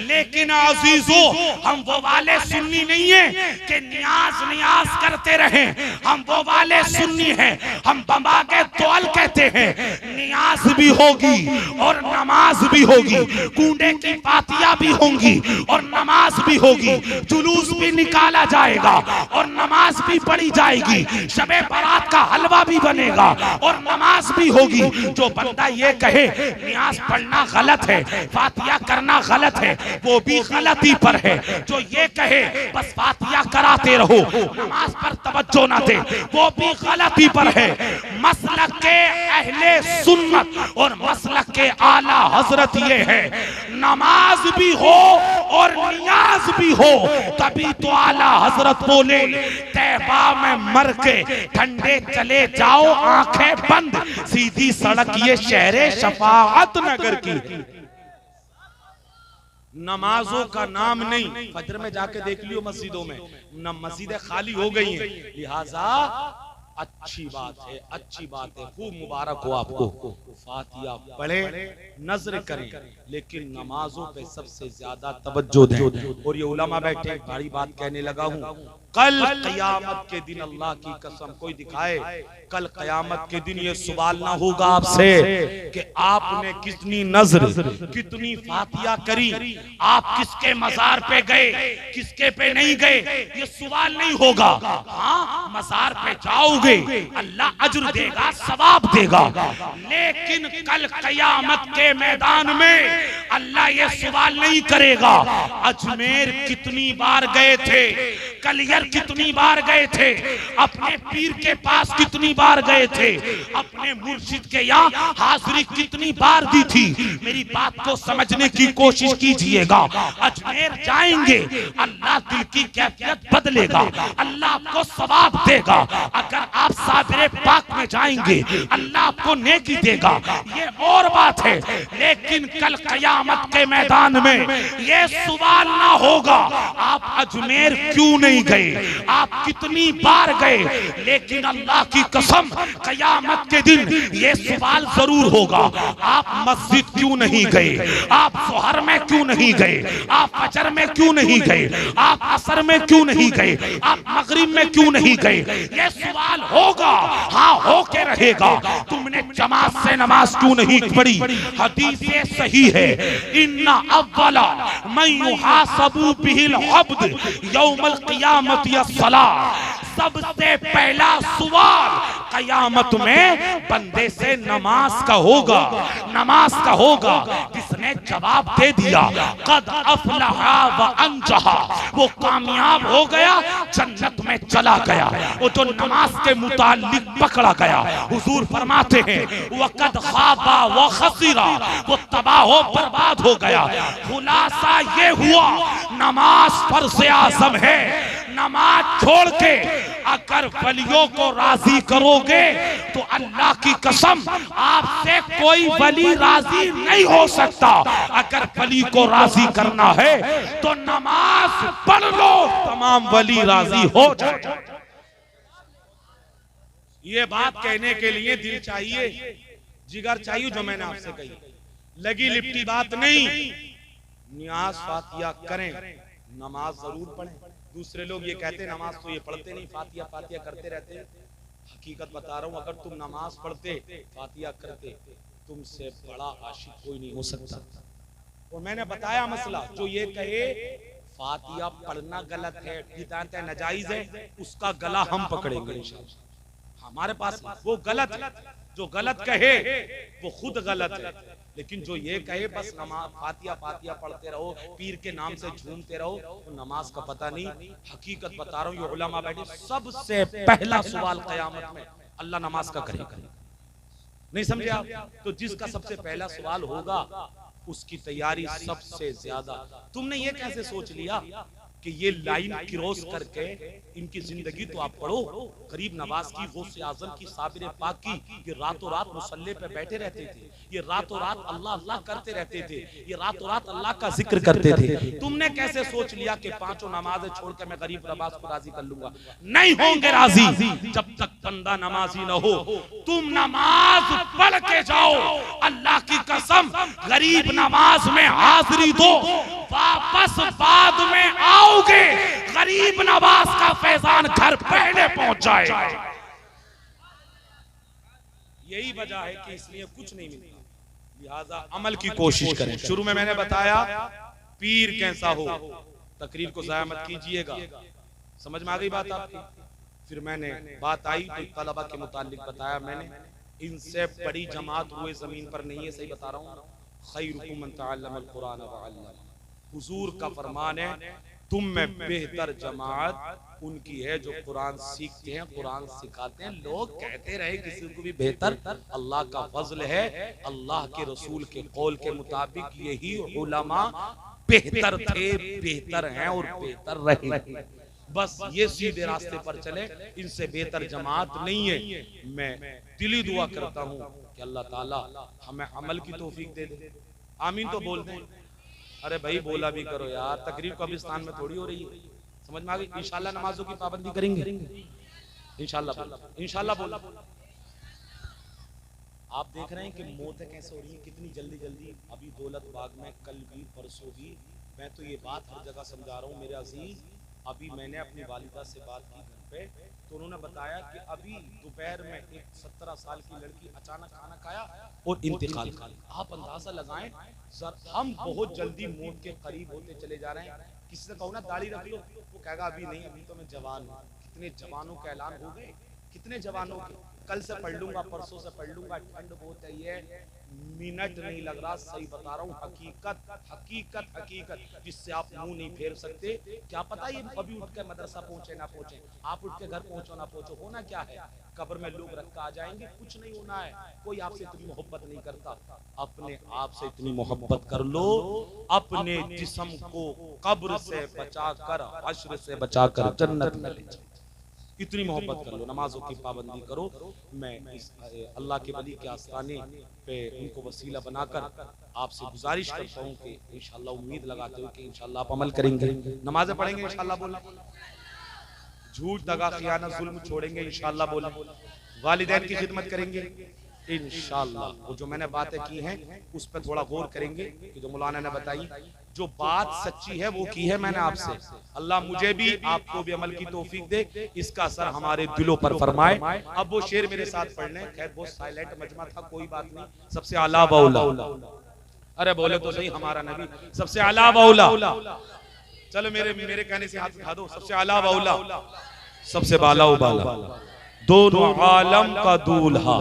लेकिन अजीजों, हम वो वाले सुन्नी नहीं है कि नियाज नियाज करते रहे। हम वो वाले सुन्नी हैं, हम बमा के तौल कहते हैं। नियाज भी होगी और नमाज भी होगी, कूंडे की फातिया भी होंगी और नमाज भी होगी, जुलूस भी निकाला जाएगा और नमाज भी पढ़ी जाएगी, शबे बारात का हलवा भी बनेगा और नमाज भी होगी। जो बंदा ये कहे नियाज पढ़ना गलत है, फातिया करना गलत है, वो भी गलती पर है। जो ये कहे बस फातिया कराते रहो, नमाज पर तवज्जो ना दे, वो भी गलती पर है। मसलक के अहले सुन्नत और मसलक के आला हजरत ये है, नमाज भी हो और नियाज भी हो। तभी तो आला हजरत बोले, तैबा में मर के ठंडे चले जाओ आंखें बंद, सीधी सड़क ये शहरे शफाअत नगर की। नमाजों का नाम नहीं, फजर में जाके देख लियो मस्जिदों में, न मस्जिदें खाली हो गई हैं। लिहाजा अच्छी बात है, अच्छी बात है, खूब मुबारक हो आपको। फातिया पढ़े, नजर करें, लेकिन नमाजों पे सबसे ज्यादा तवज्जो दें। और ये उलमा बैठे, बड़ी बात कहने लगा हूं, कल क़यामत के दिन अल्लाह की कसम कोई दिखाए, कल क़यामत के दिन ये सवाल ना होगा आपसे कि आपने कितनी नजर, कितनी फातिया करी, आप किसके मजार पे गए, किसके पे नहीं गए, ये सवाल नहीं होगा। हाँ, मजार पे जाओगे, अल्लाह अज्र देगा, सवाब देगा, लेकिन कल क़यामत के मैदान में अल्लाह ये सवाल नहीं करेगा अजमेर कितनी बार गए थे, कलियर कितनी बार गए थे, अपने पीर के पास कितनी बार गए थे, अपने मुर्शिद के यहाँ हाजिरी कितनी बार दी थी। मेरी बात को समझने की कोशिश कीजिएगा। अजमेर जाएंगे, अल्लाह दिल की कैफियत बदलेगा, अल्लाह आपको सवाब देगा। अगर आप साबिरे पाक में जाएंगे, अल्लाह आपको नेकी देगा, ये और बात है। लेकिन कल क़यामत के मैदान में ये सवाल ना होगा आप अजमेर क्यों नहीं गए, आप कितनी बार गए, लेकिन अल्लाह की कसम क़यामत के दिन ये सवाल जरूर होगा, आप मस्जिद क्यों नहीं गए, आप ज़ोहर में क्यों नहीं गए, आप फजर में क्यों नहीं गए, आप असर में क्यों नहीं गए, आप मगरिब में क्यों नहीं गए। ये सवाल होगा, हाँ होके रहेगा। तुमने जमात से नमाज क्यों नहीं पढ़ी? हदीसे सही है, इन्ना अव्वला मन युहासबु बिहिल अब्द यौमल क़यामत यस्सलाह। सबसे पहला सवाल क़यामत में बंदे से नमाज का होगा, नमाज का होगा। जिसने जवाब दे दिया कद अफलहा व अंजहा, वो कामयाब हो गया, जन्नत में चला गया। वो जो नमाज के मुतालिक पकड़ा गया, हुजूर फरमाते हैं वक़द खाबा व खसीरा, वो तबाह बर्बाद हो गया। खुलासा ये हुआ नमाज फर्ज़ आज़म है, नमाज छोड़ के अगर वलियों को राजी करोगे तो अल्लाह की कसम आपसे कोई वली राजी नहीं हो सकता। अगर वली को राजी करना है तो नमाज पढ़ लो, तमाम वली राजी हो जाए। ये बात कहने के लिए दिल चाहिए, जिगर चाहिए, जो मैंने आपसे कही, लगी लिपटी बात नहीं। नियाज फातिया करें, नमाज जरूर पढ़ें। दूसरे लोग ये कहते हैं नमाज तो ये पढ़ते नहीं, फातिया फातिया करते रहते हैं। हकीकत बता रहा हूं, अगर तुम नमाज पढ़ते फातिया करते, तुमसे बड़ा आशिक कोई नहीं हो सकता। और मैंने बताया मसला, जो ये कहे फातिया पढ़ना गलत है, बिदअत है, नाजायज है, उसका गला हम पकड़ेंगे इंशाअल्लाह। हमारे पास वो गलत है, जो गलत कहे वो खुद गलत है। लेकिन जो ये कहे बस नमाज फातिया फातिया पढ़ते रहो, पीर के नाम से झूमते रहो, तो नमाज का पता नहीं। हकीकत बता रहा हूँ, ये उलमा बैठे, सबसे पहला सवाल क़यामत में अल्लाह नमाज का करेगा। नहीं समझे आप? तो जिसका सबसे पहला सवाल होगा उसकी तैयारी सबसे ज्यादा। तुमने ये कैसे सोच लिया कि ये लाइन क्रॉस करके इनकी जिंदगी तो आप पढ़ो। गरीब नवाज की, गौसे आजम की, साबिर पाक की, ये रातों रात मुसल्ले पे बैठे रहते थे, ये रातों रात अल्लाह अल्लाह करते रहते थे, ये रातों रात अल्लाह का जिक्र करते थे। तुमने कैसे सोच लिया कि पांचों नमाजें छोड़ के मैं गरीब नवाज को राजी कर लूंगा? नहीं होंगे राजी जब तक बंदा नमाजी न हो। तुम नमाज पढ़ के जाओ, अल्लाह की कसम गरीब नमाज में हाजिरी दो, वापस बाद में आओगे गरीब नवाज का फैजान घर पहले पहुंच जाएगा। यही वजह है कि इसलिए कुछ नहीं मिलता, लिहाजा अमल की कोशिश करें। शुरू में मैंने बताया पीर कैसा हो, तकरीर को ज़ाया मत कीजिएगा। समझ में आ गई बात आपकी? फिर मैंने बात आई तो तलबा के मुतालिक बताया मैंने, इनसे बड़ी जमात हुए जमीन पर नहीं है। सही बता रहा हूँ, खैरुकुम मन तअल्लमल कुरान व अल्लम। हुजूर का फरमान है, तुम में बेहतर जमात उनकी है जो कुरान सीखते हैं, कुरान सिखाते हैं। लोग कहते रहे किसी को भी बेहतर, अल्लाह का फजल है। अल्लाह के रसूल के कौल के मुताबिक यही उलमा बेहतर थे, बेहतर हैं और बेहतर रहे। बस ये सीधे रास्ते पर चले, इनसे बेहतर जमात नहीं है। मैं दिली दुआ करता हूँ कि अल्लाह ताला हमें अमल की तौफीक दे दे। आमीन तो बोल दें। अरे भाई बोला भी करो यार, तकरीर कब्रिस्तान में थोड़ी हो रही है। समझ में आ गई? इंशाल्लाह नमाजों की पाबंदी करेंगे, इंशाल्लाह इंशाल्लाह बोला। आप देख रहे हैं कि मौतें कैसे हो रही है, कितनी जल्दी जल्दी। अभी दौलत बाग में कल भी परसों भी, मैं तो ये बात हर जगह समझा रहा हूँ मेरे अजीज। अभी मैंने अपनी वालिदा से बात की घर पे, तो उन्होंने बताया कि अभी दोपहर में एक 17 साल की लड़की अचानक खाना खाया और इंतकाल कर गई। आप अंदाजा लगाएं, हम बहुत जल्दी मौत के करीब होते चले जा रहे हैं। किसी से कहो ना दाढ़ी रख लो, वो कहेगा अभी नहीं, अभी तो मैं जवान हूँ। कितने जवानों के ऐलान हो गए, कितने जवानों के, कल से पढ़ लूंगा, परसों से पढ़ लूंगा। ठंड बहुत है, ये मिनट नहीं लग रहा। सही बता रहा हूँ, हकीकत हकीकत हकीकत जिससे आप मुंह नहीं फेर सकते। क्या पता ये कभी उठ के मदरसा पहुंचे ना पहुंचे, आप उठ के घर पहुंचो ना पहुंचो। होना क्या है, कब्र में लोग रख आ जाएंगे, कुछ नहीं होना है। कोई आपसे इतनी मोहब्बत नहीं करता। अपने आप से इतनी मोहब्बत कर लो, अपने जिस्म को कब्र से बचाकर, हश्र से बचाकर जन्नत में ले जाओ। इतनी मोहब्बत कर लो, नमाजों की पाबंदी करो। मैं इस अल्लाह के वली के आस्थाने पे उनको वसीला बनाकर आपसे गुजारिश करता हूँ कि इंशाल्लाह, उम्मीद लगाते हो कि इंशाल्लाह आप अमल करेंगे, नमाजें पढ़ेंगे इंशाल्लाह बोला, झूठ दगा खियानत जुल्म छोड़ेंगे इंशाल्लाह बोला, वालिदैन की खिदमत करेंगे इंशाल्लाह। वो जो मैंने बातें की हैं उस पर थोड़ा गौर करेंगे कि जो मौलाना ने बताई, जो बात सच्ची है वो की है मैंने आपसे। अल्लाह मुझे भी आपको भी अमल की तौफीक दे, इसका असर हमारे दिलों पर फरमाए। अब वो शेर मेरे साथ पढ़ लें। खैर बहुत साइलेंट मजमा था, कोई बात नहीं। सबसे आला बौला, अरे बोले तो सही, हमारा नबी सबसे आला बौला। चलो मेरे कहने से हाथ उठा दो। सबसे आला बौला, सबसे बाला उबाला, दोनों आलम का दूल्हा,